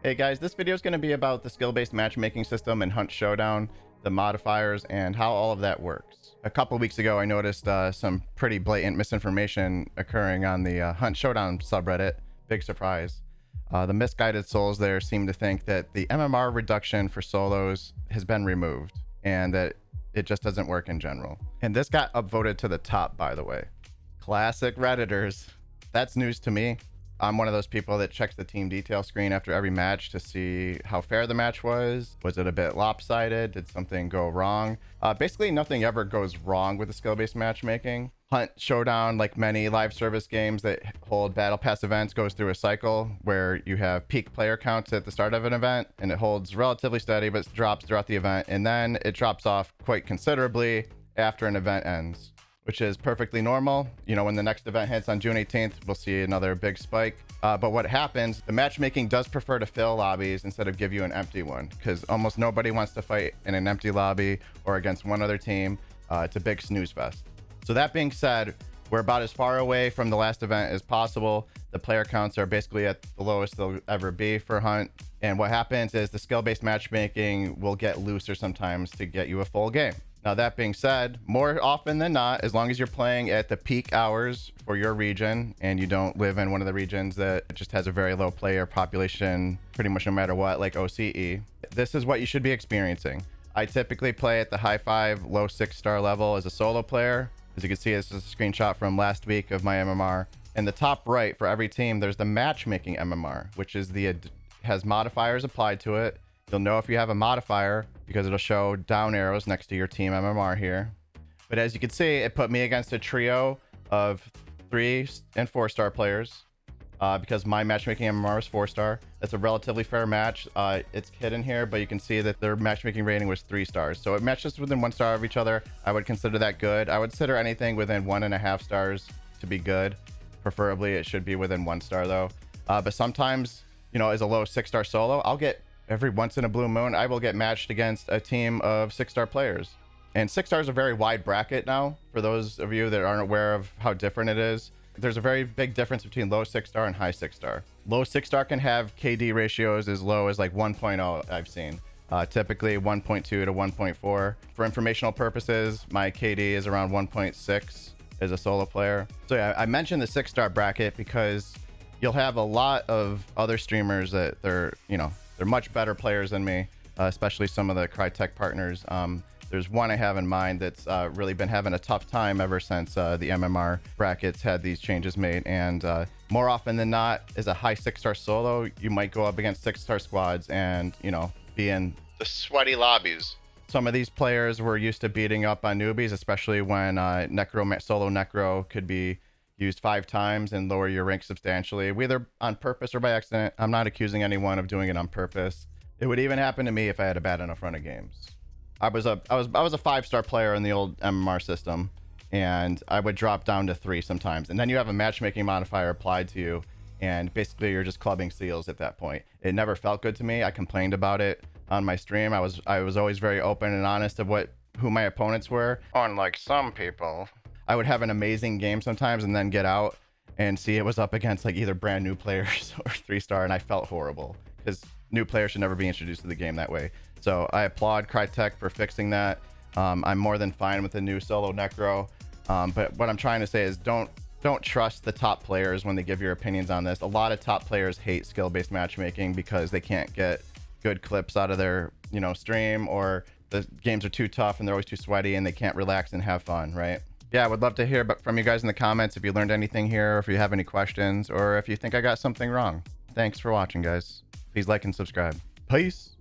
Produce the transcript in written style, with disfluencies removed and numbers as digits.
Hey guys, this video is going to be about the skill-based matchmaking system in Hunt Showdown, the modifiers, and how all of that works. A couple weeks ago, I noticed some pretty blatant misinformation occurring on the Hunt Showdown subreddit. Big surprise. The misguided souls there seem to think that the MMR reduction for solos has been removed and that it just doesn't work in general. And this got upvoted to the top, by the way. Classic redditors. That's news to me. I'm one of those people that checks the team detail screen after every match to see how fair the match was. Was it a bit lopsided? Did something go wrong? Basically, nothing ever goes wrong with the skill-based matchmaking. Hunt Showdown, like many live service games that hold battle pass events, goes through a cycle where you have peak player counts at the start of an event, and it holds relatively steady but drops throughout the event, and then it drops off quite considerably after an event ends, which is perfectly normal. You know, when the next event hits on June 18th, we'll see another big spike. But what happens, the matchmaking does prefer to fill lobbies instead of give you an empty one, because almost nobody wants to fight in an empty lobby or against one other team. It's a big snooze fest. So that being said, we're about as far away from the last event as possible. The player counts are basically at the lowest they'll ever be for Hunt. And what happens is the skill-based matchmaking will get looser sometimes to get you a full game. Now, that being said, more often than not, as long as you're playing at the peak hours for your region and you don't live in one of the regions that just has a very low player population, pretty much no matter what, like OCE, this is what you should be experiencing. I typically play at the high 5, low 6-star level as a solo player. As you can see, this is a screenshot from last week of my MMR. In the top right for every team, there's the matchmaking MMR, which is has modifiers applied to it. You'll know if you have a modifier because it'll show down arrows next to your team MMR here. But as you can see, it put me against a trio of 3 and 4-star players because my matchmaking MMR is 4-star. That's a relatively fair match. It's hidden here, but you can see that their matchmaking rating was 3 stars. So it matched us within 1 star of each other. I would consider that good. I would consider anything within 1.5 stars to be good. Preferably, it should be within 1 star though. But sometimes, you know, as a low 6-star solo, I'll get every once in a blue moon, I will get matched against a team of 6-star players. And 6 stars is a very wide bracket now. For those of you that aren't aware of how different it is, there's a very big difference between low 6-star and high 6-star. Low 6-star can have KD ratios as low as like 1.0 I've seen. Typically 1.2 to 1.4. For informational purposes, my KD is around 1.6 as a solo player. So yeah, I mentioned the 6-star bracket because you'll have a lot of other streamers that they're much better players than me, especially some of the crytek partners. There's one I have in mind that's really been having a tough time ever since the MMR brackets had these changes made. And more often than not, as a high 6-star solo, you might go up against 6-star squads and, you know, be in the sweaty lobbies. Some of these players were used to beating up on newbies, especially when solo Necro could be used 5 times and lower your rank substantially, whether on purpose or by accident. I'm not accusing anyone of doing it on purpose. It would even happen to me if I had a bad enough run of games. I was a 5-star player in the old MMR system, and I would drop down to 3 sometimes. And then you have a matchmaking modifier applied to you, and basically you're just clubbing seals at that point. It never felt good to me. I complained about it on my stream. I was always very open and honest of who my opponents were. Unlike some people, I would have an amazing game sometimes and then get out and see it was up against like either brand new players or 3-star, and I felt horrible because new players should never be introduced to the game that way. So I applaud crytek for fixing that. I'm more than fine with the new solo Necro. But what I'm trying to say is don't trust the top players when they give your opinions on this. A lot of top players hate skill-based matchmaking because they can't get good clips out of their, stream, or the games are too tough and they're always too sweaty and they can't relax and have fun, right? Yeah, I would love to hear from you guys in the comments if you learned anything here, or if you have any questions, or if you think I got something wrong. Thanks for watching, guys. Please like and subscribe. Peace.